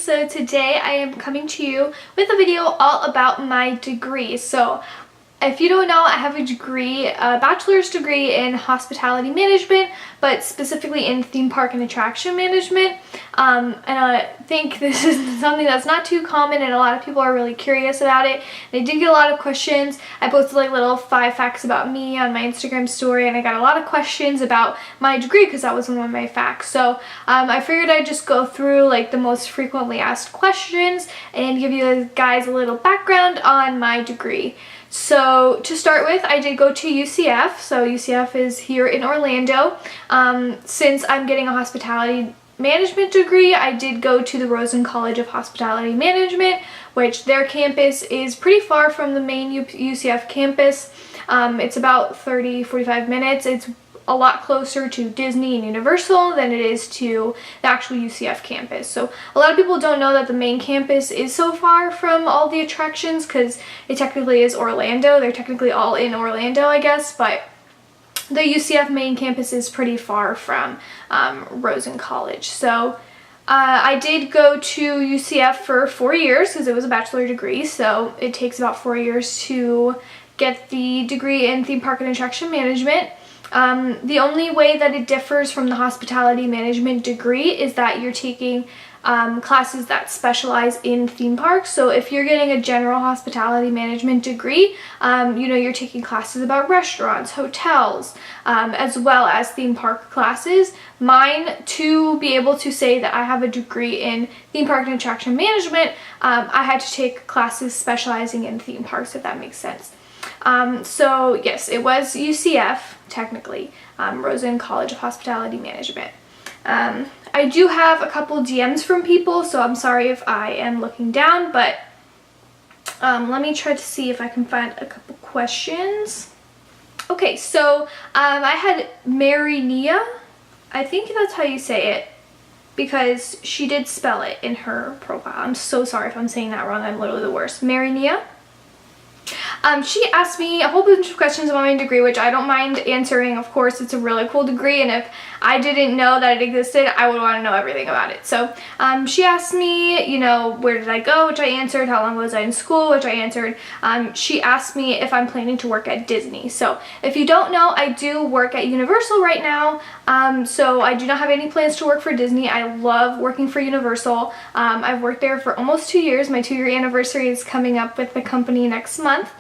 So today I am coming to you with a video all about my degree. So if you don't know, I have a degree, a bachelor's degree in hospitality management, but specifically in theme park and attraction management. And I think this is something that's not too common and a lot of people are really curious about it. And I did get a lot of questions. I posted like little 5 facts about me on my Instagram story, and I got a lot of questions about my degree because that was one of my facts. So I figured I'd just go through like the most frequently asked questions and give you guys a little background on my degree. So to start with, I did go to UCF. So UCF is here in Orlando. Since I'm getting a hospitality management degree, I did go to the Rosen College of Hospitality Management, which their campus is pretty far from the main UCF campus. It's about 30-45 minutes. It's a lot closer to Disney and Universal than it is to the actual UCF campus. So a lot of people don't know that the main campus is so far from all the attractions because it technically is Orlando. They're technically all in Orlando, I guess, but the UCF main campus is pretty far from Rosen College. So I did go to UCF for 4 years because it was a bachelor degree, so it takes about 4 years to get the degree in theme park and attraction management. The only way that it differs from the hospitality management degree is that you're taking classes that specialize in theme parks. So if you're getting a general hospitality management degree, you're taking classes about restaurants, hotels, as well as theme park classes. Mine, to be able to say that I have a degree in theme park and attraction management, I had to take classes specializing in theme parks, if that makes sense. So yes, it was UCF, technically, Rosen College of Hospitality Management. I do have a couple DMs from people, so I'm sorry if I am looking down, but let me try to see if I can find a couple questions. Okay, so I had Marinia, I think that's how you say it, because she did spell it in her profile. I'm so sorry if I'm saying that wrong, I'm literally the worst. Marinia. She asked me a whole bunch of questions about my degree, which I don't mind answering. Of course, it's a really cool degree, and if I didn't know that it existed, I would want to know everything about it. So she asked me, where did I go, which I answered. How long was I in school, which I answered. She asked me if I'm planning to work at Disney. So if you don't know, I do work at Universal right now. So I do not have any plans to work for Disney. I love working for Universal. I've worked there for almost 2 years. My 2-year anniversary is coming up with the company next month.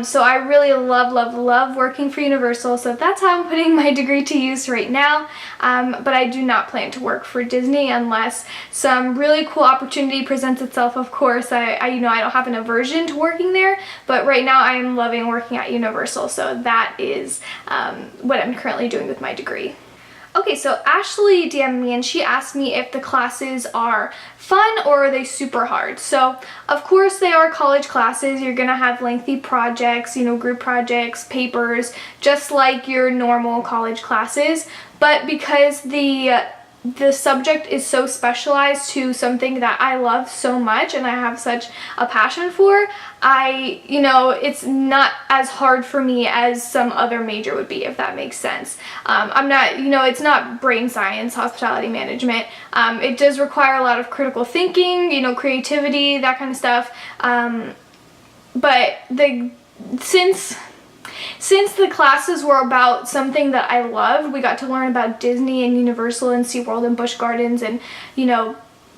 So I really love working for Universal, so that's how I'm putting my degree to use right now. But I do not plan to work for Disney unless some really cool opportunity presents itself. Of course, I don't have an aversion to working there, but right now I am loving working at Universal, so that is what I'm currently doing with my degree. Okay, so Ashley DM'd me and she asked me if the classes are fun or are they super hard. So of course they are college classes. You're gonna have lengthy projects, group projects, papers, just like your normal college classes. But because the subject is so specialized to something that I love so much and I have such a passion for, it's not as hard for me as some other major would be, if that makes sense. I'm not, it's not brain science, hospitality management. It does require a lot of critical thinking, creativity, that kind of stuff. But since the classes were about something that I loved, we got to learn about Disney and Universal and SeaWorld and Busch Gardens and,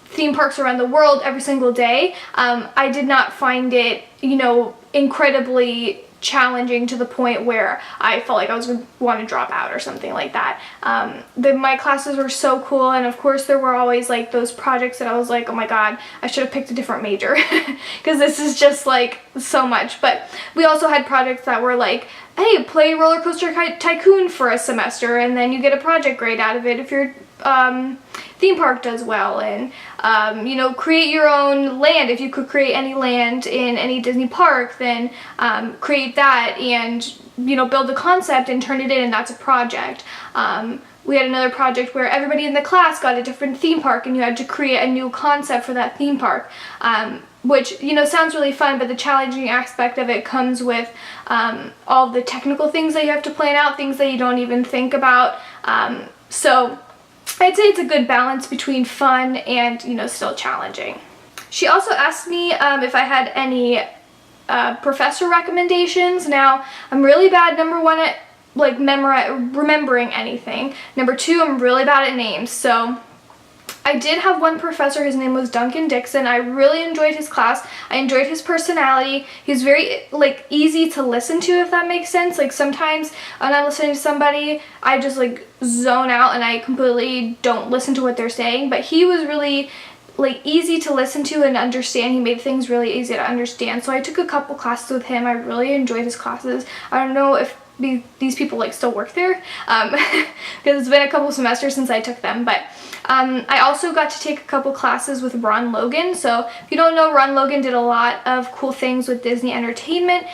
theme parks around the world every single day. I did not find it, incredibly challenging to the point where I felt like I was going to want to drop out or something like that. My classes were so cool, and of course there were always like those projects that I was like, oh my god, I should have picked a different major because this is just like so much. But we also had projects that were like, hey, play Roller Coaster Tycoon for a semester and then you get a project grade out of it if your theme park does well, and create your own land. If you could create any land in any Disney park, then create that and build the concept and turn it in, and that's a project. We had another project where everybody in the class got a different theme park and you had to create a new concept for that theme park, which sounds really fun, but the challenging aspect of it comes with all the technical things that you have to plan out, things that you don't even think about. So I'd say it's a good balance between fun and, you know, still challenging. She also asked me if I had any professor recommendations. Now, I'm really bad, number one, at like remembering anything. Number two, I'm really bad at names. So I did have one professor, his name was Duncan Dixon. I really enjoyed his class. I enjoyed his personality. He was very like easy to listen to, if that makes sense. Like sometimes when I'm listening to somebody, I just like zone out and I completely don't listen to what they're saying. But he was really like easy to listen to and understand. He made things really easy to understand. So I took a couple classes with him. I really enjoyed his classes. I don't know if these people like still work there because it's been a couple semesters since I took them, but I also got to take a couple classes with Ron Logan. So if you don't know, Ron Logan did a lot of cool things with Disney Entertainment,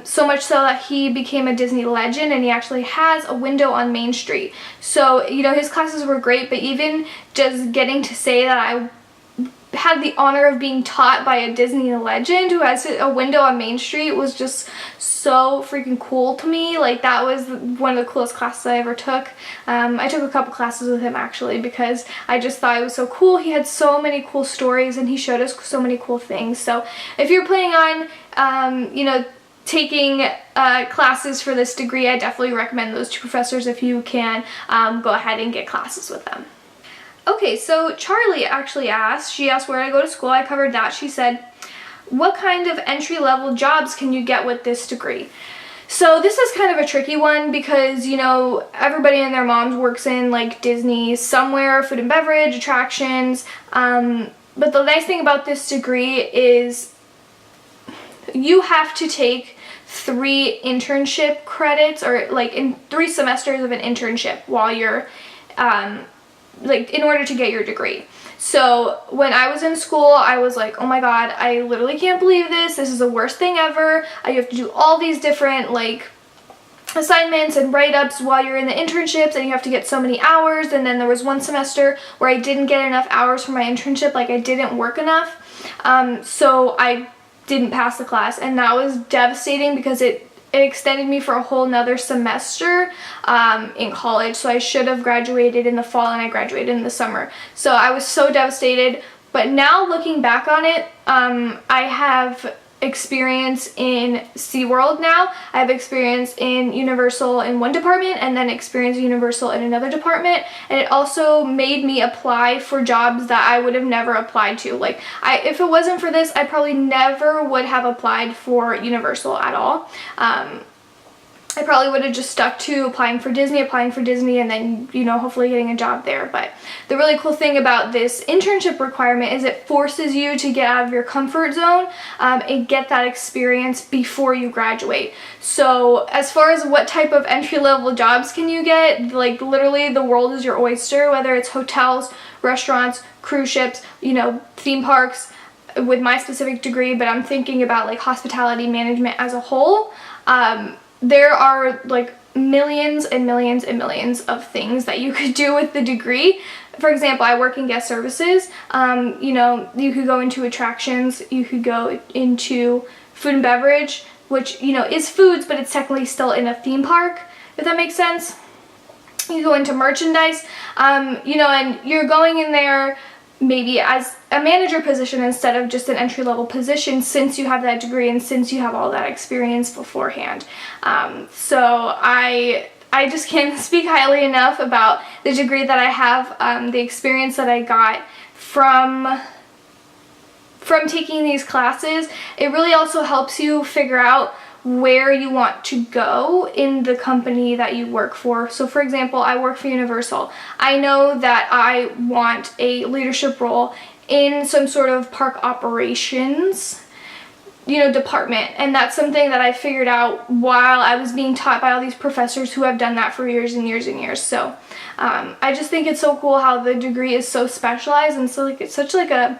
so much so that he became a Disney legend, and he actually has a window on Main Street. So, you know, his classes were great, but even just getting to say that I had the honor of being taught by a Disney legend who has a window on Main Street was just so freaking cool to me. Like, that was one of the coolest classes I ever took. I took a couple classes with him actually because I just thought it was so cool. He had so many cool stories and he showed us so many cool things. So if you're planning on, you know, taking classes for this degree, I definitely recommend those two professors. If you can, go ahead and get classes with them. Okay, so Charlie actually asked, she asked where I go to school. I covered that. She said, what kind of entry-level jobs can you get with this degree? So this is kind of a tricky one because, you know, everybody and their moms works in like Disney somewhere, food and beverage, attractions. But the nice thing about this degree is you have to take 3 internship credits, or like in 3 semesters of an internship while you're like in order to get your degree. So when I was in school, I was like, oh my god, I literally can't believe this. This is the worst thing ever. You have to do all these different like assignments and write-ups while you're in the internships, and you have to get so many hours. And then there was one semester where I didn't get enough hours for my internship, like I didn't work enough. So I didn't pass the class, and that was devastating because it extended me for a whole nother semester in college. So I should have graduated in the fall and I graduated in the summer. So I was so devastated. But now looking back on it, I have experience in SeaWorld now. I have experience in Universal in one department and then experience in Universal in another department. And it also made me apply for jobs that I would have never applied to. Like, if it wasn't for this, I probably never would have applied for Universal at all. I probably would have just stuck to applying for Disney, and then, you know, hopefully getting a job there. But the really cool thing about this internship requirement is it forces you to get out of your comfort zone and get that experience before you graduate. So as far as what type of entry-level jobs can you get, like literally the world is your oyster, whether it's hotels, restaurants, cruise ships, you know, theme parks, with my specific degree, but I'm thinking about like hospitality management as a whole. There are like millions and millions and millions of things that you could do with the degree. For example, I work in guest services. You know, you could go into attractions, you could go into food and beverage, which, you know, is foods, but it's technically still in a theme park, if that makes sense. You go into merchandise, you know, and you're going in there maybe as a manager position instead of just an entry-level position, since you have that degree and since you have all that experience beforehand. So I just can't speak highly enough about the degree that I have, the experience that I got from taking these classes. It really also helps you figure out where you want to go in the company that you work for. So for example, I work for Universal. I know that I want a leadership role in some sort of park operations, you know, department. And that's something that I figured out while I was being taught by all these professors who have done that for years and years and years. So I just think it's so cool how the degree is so specialized and so like it's such like a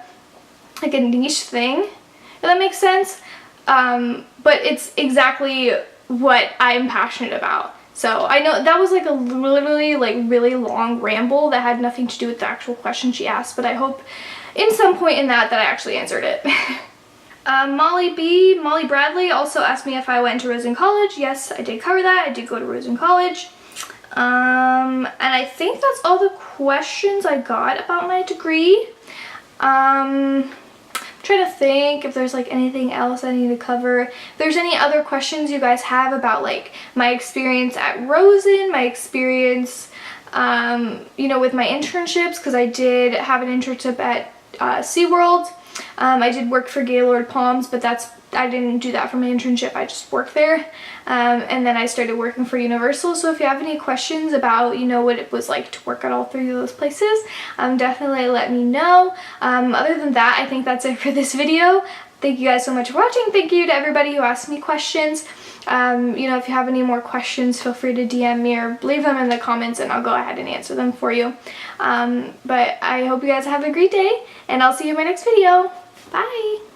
niche thing, if that makes sense. But it's exactly what I'm passionate about. So I know that was like a literally like really long ramble that had nothing to do with the actual question she asked, but I hope in some point in that I actually answered it. Molly Bradley also asked me if I went to Rosen College. Yes, I did cover that. I did go to Rosen College. And I think that's all the questions I got about my degree. I'm trying to think if there's like anything else I need to cover. If there's any other questions you guys have about like my experience at Rosen, my experience you know, with my internships, because I did have an internship at SeaWorld. I did work for Gaylord Palms, but I didn't do that for my internship, I just worked there. And then I started working for Universal. So if you have any questions about, you know, what it was like to work at all three of those places, definitely let me know. Other than that, I think that's it for this video. Thank you guys so much for watching. Thank you to everybody who asked me questions. You know, if you have any more questions, feel free to DM me or leave them in the comments and I'll go ahead and answer them for you. But I hope you guys have a great day and I'll see you in my next video. Bye!